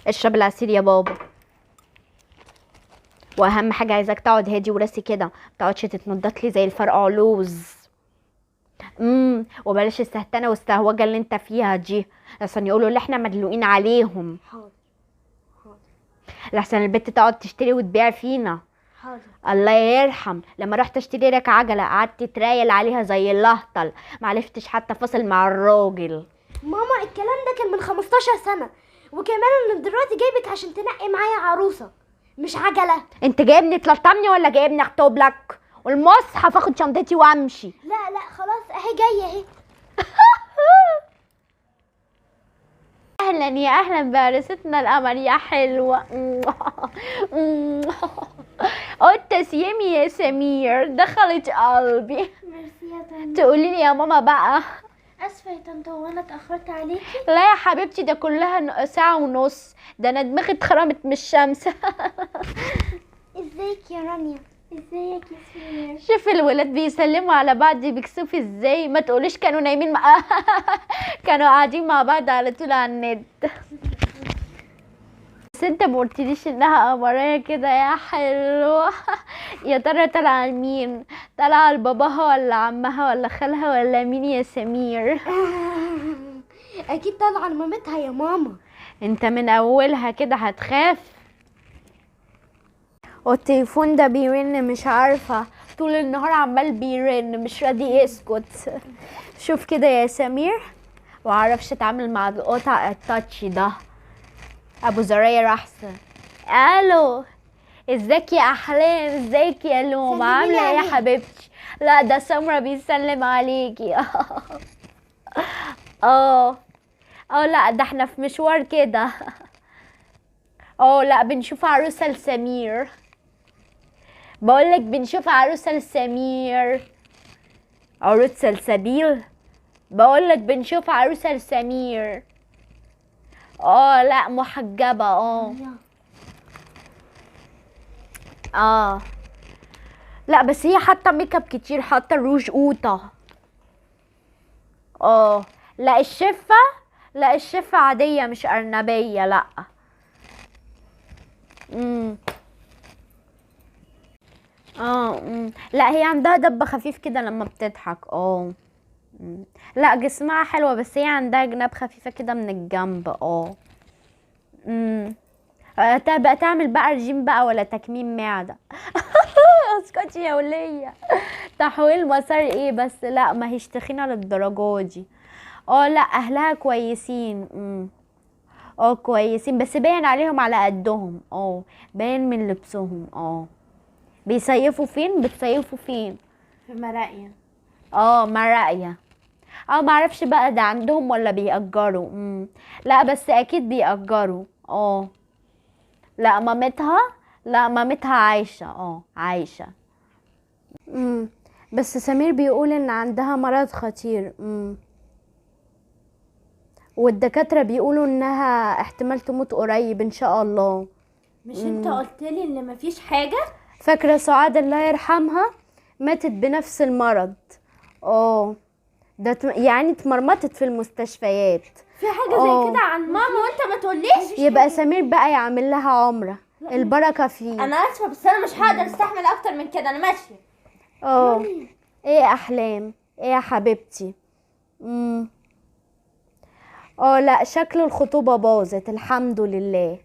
اشرب العصير يا بابا. واهم حاجه عايزاك تقعد هادي وراسي كده، متقعدش تتنضط لي زي الفرقع لوز. وبلاش السهتانه والسهوجه اللي انت فيها دي، عشان يقولوا اللي احنا مدلوقين عليهم. حاضر حاضر لحسن البت تقعد تشتري وتبيع فينا. حاضر. الله يرحم لما رحت اشتري لك عجله قعدت ترايل عليها زي اللهطل، معرفتش حتى فاصل مع الراجل. ماما الكلام ده كان من 15 سنة، وكمان انا دلوقتي جايبك عشان تنقي معايا عروسة مش عجلة. انت جايبني تلطمني ولا جايبني اخطب لك؟ والمصحف اخد شنطتي وامشي. لا لا خلاص اهي جاية اهي. اهلا يا اهلا بعرستنا القمر يا حلوه. التسيمي يا سمير دخلت قلبي. ميرسي يا طنط. تقولي لي يا ماما بقى. اسفة يا طنط، هو انا اتأخرت عليكي؟ لا يا حبيبتي، ده كلها ساعه ونص، ده انا دماغي اتخرمت من الشمس. ازيك يا رانيا؟ ازيك يا سمير؟ شوف الولاد بيسلموا على بعض بيكسفوا ازاي، ما تقوليش كانوا نايمين مع كانوا قاعدين مع بعض على طول على النت. بس انت ما قلتليش انها قمرية كده يا حلوة. يا ترى طالعة لمين؟ طالعة لباباها ولا عمها ولا خالها ولا مين يا سمير؟ اكيد طالعة لمامتها يا ماما. انت من اولها كده هتخاف. والتليفون ده بيرن مش عارفة، طول النهار عمال بيرن مش راضي يسكت. شوف كده يا سمير، وعرفش اتعامل مع القطع التاتش ده. ابو زراير احسن. الو، ازيك يا احلام؟ ازيك يا لوم؟ سلمي عامله ايه يا عليه. حبيبتي؟ لا ده سمرة بيسلم عليكي. اه لا ده احنا في مشوار كده. لا بنشوف عروسه لسمير. بقولك بنشوف عروسه لسمير. عروسه سلسبيل. بقولك بنشوف عروسه لسمير. لا محجبه. لا بس هي حاطه ميك اب كتير، حاطه روج قوطه. لا الشفه، لا الشفه عاديه مش ارنبيه، لا. امم لا هي عندها دب خفيف كده لما بتضحك. لا جسمها حلوه بس هي عندها جناب خفيفه كده من الجنب. تبقى تعمل بقى رجيم بقى ولا تكميم معده؟ اسكتي يا وليه. تحويل مسار ايه بس؟ لا ما هيش تخينه للدرجه دي. لا اهلها كويسين. كويسين بس باين عليهم على قدهم. باين من لبسهم. بيصيفوا فين؟ بتصيفوا فين؟ في مراقية. مراقية. ما اعرفش بقى ده عندهم ولا بيأجروا. لا بس اكيد بيأجروا. لا مامتها، لا مامتها عايشة. عايشة. بس سمير بيقول ان عندها مرض خطير. والدكاترة بيقولوا انها احتمال تموت قريب ان شاء الله. مش انت قلتلي ان مفيش حاجة؟ فاكرة سعاد الله يرحمها ماتت بنفس المرض. ده يعني اتمرمطت في المستشفيات. في حاجة زي كده عن ماما وانت ما تقوليش؟ يبقى سمير بقى يعمل لها عمرة، البركة فيه. انا اسفة بس انا مش هقدر استحمل اكتر من كده، انا ماشية. ايه يا احلام؟ ايه يا حبيبتي؟ لا شكل الخطوبة باظت الحمد لله.